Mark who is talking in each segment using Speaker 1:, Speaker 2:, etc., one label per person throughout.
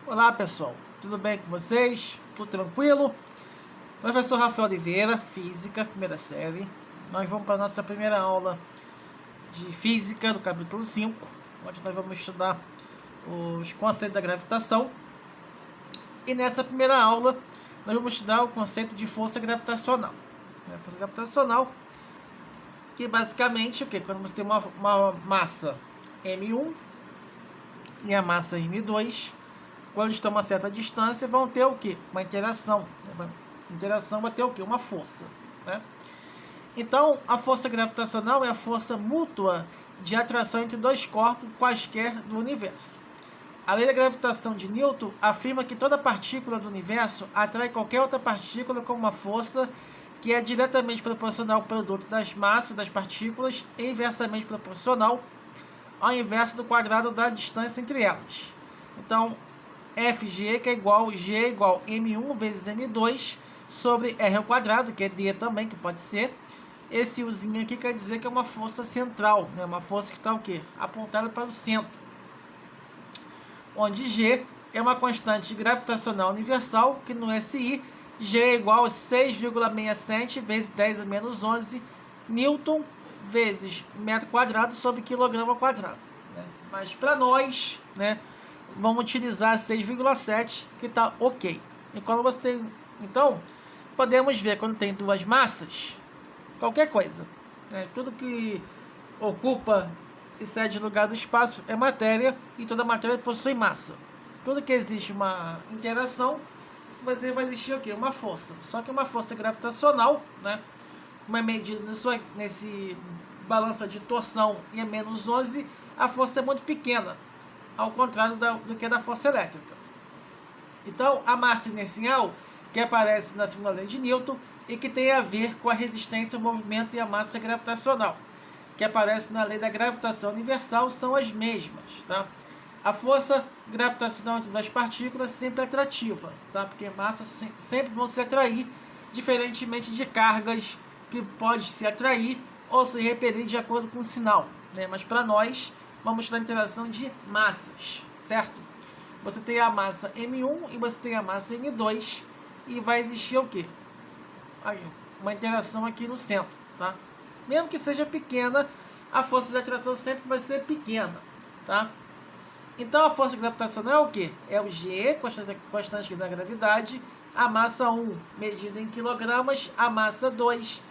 Speaker 1: Olá pessoal, tudo bem com vocês? Tudo tranquilo? Professor Rafael Oliveira, Física, primeira série. Nós vamos para a nossa primeira aula de Física do capítulo 5, onde nós vamos estudar os conceitos da gravitação. E nessa primeira aula, nós vamos estudar o conceito de força gravitacional. Força gravitacional, que basicamente o que? Quando você tem uma massa M1 e a massa M2, quando estão a uma certa distância, vão ter o que? Uma interação. Uma interação vai ter o que? Uma força. Né? Então, a força gravitacional é a força mútua de atração entre dois corpos quaisquer do universo. A lei da gravitação de Newton afirma que toda partícula do universo atrai qualquer outra partícula com uma força que é diretamente proporcional ao produto das massas das partículas e inversamente proporcional ao inverso do quadrado da distância entre elas. Então, FG que é igual G igual M1 vezes M2 sobre R ao quadrado, que é D também, que pode ser. Esse Uzinho aqui quer dizer que é uma força central, né? Uma força que está o quê? Apontada para o centro. Onde G é uma constante gravitacional universal, que no SI, G é igual a 6,67 vezes 10 a menos 11 Newton vezes metro quadrado sobre quilograma quadrado. Né? Mas para nós, né, vamos utilizar 6,7, que está ok. E quando você tem, então, podemos ver quando tem duas massas, qualquer coisa, né, tudo que ocupa e cede lugar do espaço é matéria, e toda matéria possui massa. Tudo que existe uma interação, vai existir o quê? Uma força. Só que uma força gravitacional, né? Uma medida nesse balança de torção e é menos 11, a força é muito pequena, ao contrário do que da força elétrica. Então, a massa inercial, que aparece na segunda lei de Newton, e que tem a ver com a resistência ao movimento, e a massa gravitacional, que aparece na lei da gravitação universal, são as mesmas. Tá? A força gravitacional entre duas partículas sempre é atrativa, tá? Porque massas sempre vão se atrair, diferentemente de cargas que pode se atrair ou se repelir de acordo com o sinal. Né? Mas para nós, vamos estudar a interação de massas, certo? Você tem a massa M1 e você tem a massa M2, e vai existir o quê? Uma interação aqui no centro, tá? Mesmo que seja pequena, a força de atração sempre vai ser pequena, tá? Então a força gravitacional é o que? É o G, constante da gravidade, a massa 1 medida em quilogramas, a massa 2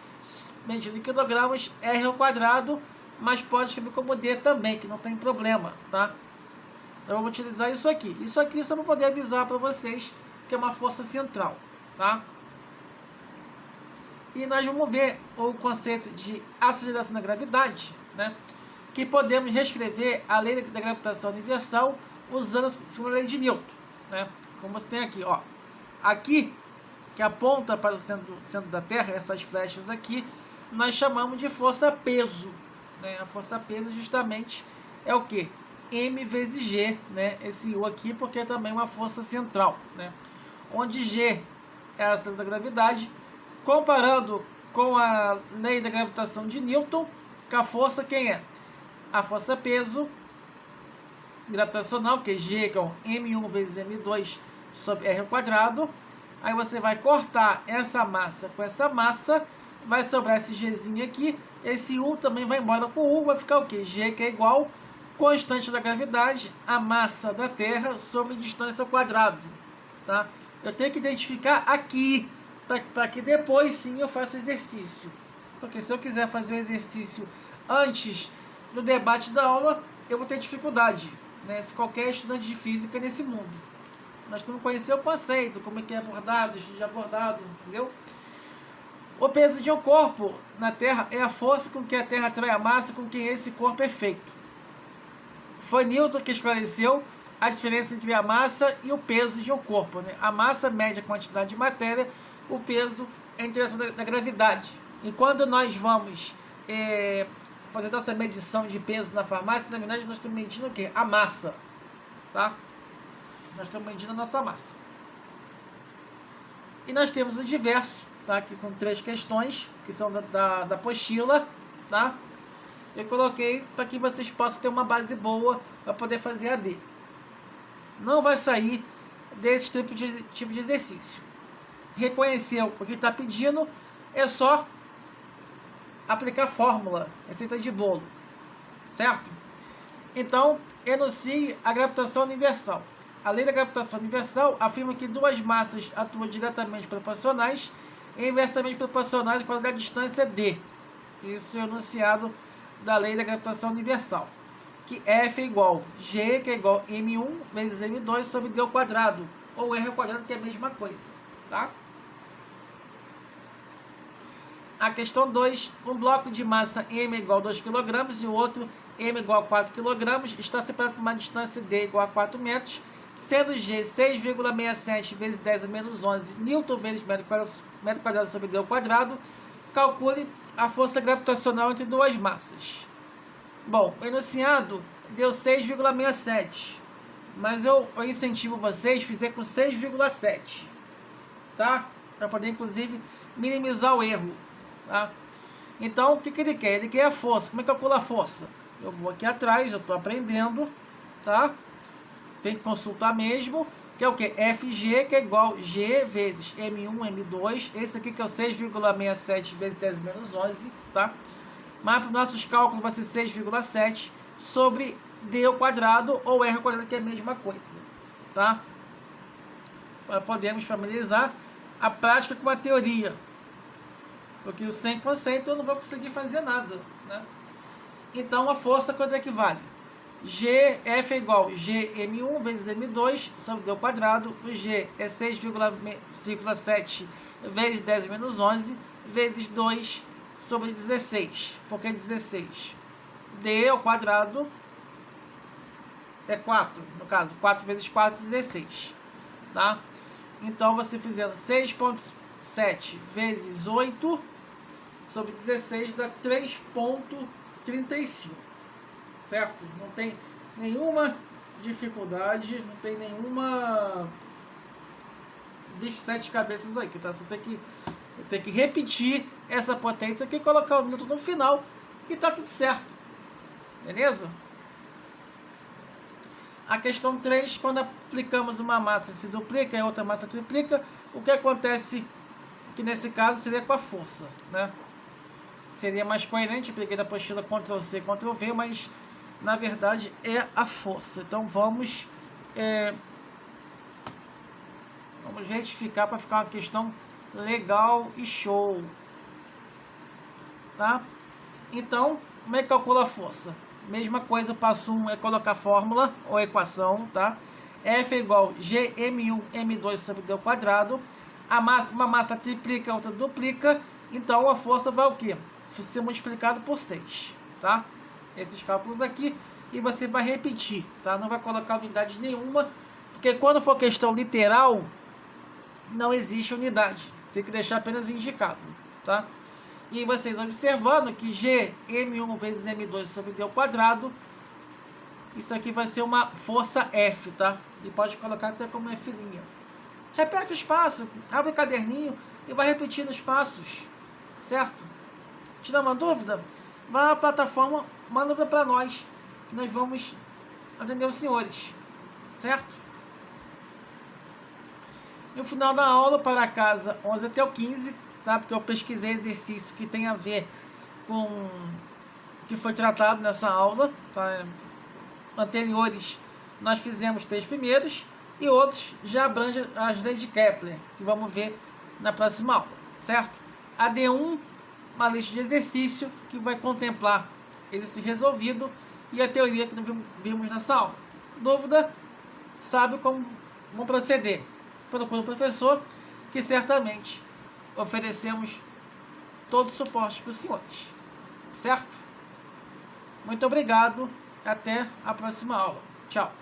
Speaker 1: medida em quilogramas, R ao quadrado, mas pode escrever como D também, que não tem problema, tá? Então vamos utilizar isso aqui. Isso aqui só para poder avisar para vocês que é uma força central, tá? E nós vamos ver o conceito de aceleração da gravidade, né? Que podemos reescrever a lei da gravitação universal usando a segunda lei de Newton, né? Como você tem aqui, ó. Aqui, que aponta para o centro da Terra, essas flechas aqui, nós chamamos de força-peso, né? A força-peso justamente é o que? M vezes G, né? Esse U aqui porque é também uma força central, né? Onde G é a aceleração da gravidade, comparando com a lei da gravitação de Newton, que a força quem é? A força-peso gravitacional, que é G, que é M1 vezes M2 sobre R ao quadrado. Aí você vai cortar essa massa com essa massa, vai sobrar esse Gzinho aqui, esse U também vai embora com U, vai ficar o que? G, que é igual constante da gravidade, a massa da Terra sobre distância ao quadrado. Tá? Eu tenho que identificar aqui, para que depois sim eu faça o exercício. Porque se eu quiser fazer o exercício antes do debate da aula, eu vou ter dificuldade, né? Se qualquer estudante de física nesse mundo. Nós temos que conhecer o conceito, como é que é abordado, estudo de abordado, entendeu? O peso de um corpo na Terra é a força com que a Terra atrai a massa com que esse corpo é feito. Foi Newton que esclareceu a diferença entre a massa e o peso de um corpo, né? A massa mede a quantidade de matéria, o peso é a interação da gravidade. E quando nós vamos fazer nossa medição de peso na farmácia, na verdade nós estamos medindo o quê? A massa, tá? Nós estamos medindo a nossa massa. E nós temos o diverso, tá? Que são 3 questões, que são da apostila, tá? Eu coloquei para que vocês possam ter uma base boa para poder fazer AD. Não vai sair desse tipo de exercício. Reconheceu o que está pedindo, é só aplicar a fórmula, receita de bolo, certo? Então, enuncie a gravitação universal. A lei da gravitação universal afirma que duas massas atuam diretamente proporcionais e inversamente proporcionais quando a distância d. Isso é o enunciado da lei da gravitação universal. Que F é igual G, que é igual M1 vezes M2 sobre D ao quadrado. Ou R ao quadrado, que é a mesma coisa. Tá? A questão 2. Um bloco de massa M igual a 2 kg e o outro M igual a 4 kg está separado por uma distância D igual a 4 metros, sendo G 6,67 vezes 10 a menos 11 Newton vezes metro quadrado sobre D ao quadrado. Calcule a força gravitacional entre duas massas. Bom, o enunciado deu 6,67, mas eu incentivo vocês a fazer com 6,7, tá? Para poder, inclusive, minimizar o erro, tá? Então, o que ele quer? Ele quer a força. Como é que calcula a força? Eu vou aqui atrás, eu estou aprendendo, tá? Tem que consultar mesmo, que é o que? FG, que é igual G vezes M1, M2. Esse aqui que é o 6,67 vezes 10 menos 11, tá? Mas para os nossos cálculos vai ser 6,7 sobre D ao quadrado ou R ao quadrado, que é a mesma coisa, tá? Podemos familiarizar a prática com a teoria, porque o 100% eu não vou conseguir fazer nada, né? Então a força quanto é que vale? F é igual Gm1 vezes M2 sobre D ao quadrado. O G é 6,7 vezes 10 menos 11 vezes 2 sobre 16. Por que 16? D ao quadrado é 4. No caso, 4 vezes 4, 16. Tá? Então, você fazendo 6,7 vezes 8 sobre 16 dá 3,35. Certo? Não tem nenhuma dificuldade, não tem nenhuma bicho de 7 cabeças aqui, tá? Só tem que repetir essa potência aqui e colocar o Newton no final e tá tudo certo. Beleza? A questão 3, quando aplicamos uma massa se duplica e a outra massa triplica, o que acontece que nesse caso seria com a força, né? Seria mais coerente, peguei da apostila Ctrl+C, Ctrl+V, mas na verdade é a força. Então vamos retificar para ficar uma questão legal e show, tá? Então, como é que calcula a força? Mesma coisa, o passo 1 é colocar a fórmula ou a equação, tá? F é igual Gm1 M2 sobre D ao quadrado. Uma massa triplica, a outra duplica, então a força vai o quê? Ser multiplicado por 6, tá? Esses cálculos aqui, e você vai repetir, tá? Não vai colocar unidade nenhuma, porque quando for questão literal, não existe unidade, tem que deixar apenas indicado, tá? E vocês observando que G M1 vezes M2 sobre D ao quadrado, isso aqui vai ser uma força F, tá? E pode colocar até como F'. Repete os passos, abre o caderninho e vai repetindo os passos, certo? Tira uma dúvida? Vai na plataforma, manda para nós, que nós vamos atender os senhores, certo? No final da aula, para casa 11 até o 15, tá? Porque eu pesquisei exercício que tem a ver com o que foi tratado nessa aula, tá? Anteriores nós fizemos 3 primeiros e outros já abrangem as leis de Kepler, que vamos ver na próxima aula, certo? A D1, uma lista de exercício que vai contemplar exercício resolvido e a teoria que nós vimos nessa aula. Dúvida? Sabe como proceder? Procura o professor, que certamente oferecemos todo o suporte para os senhores, certo? Muito obrigado, até a próxima aula. Tchau.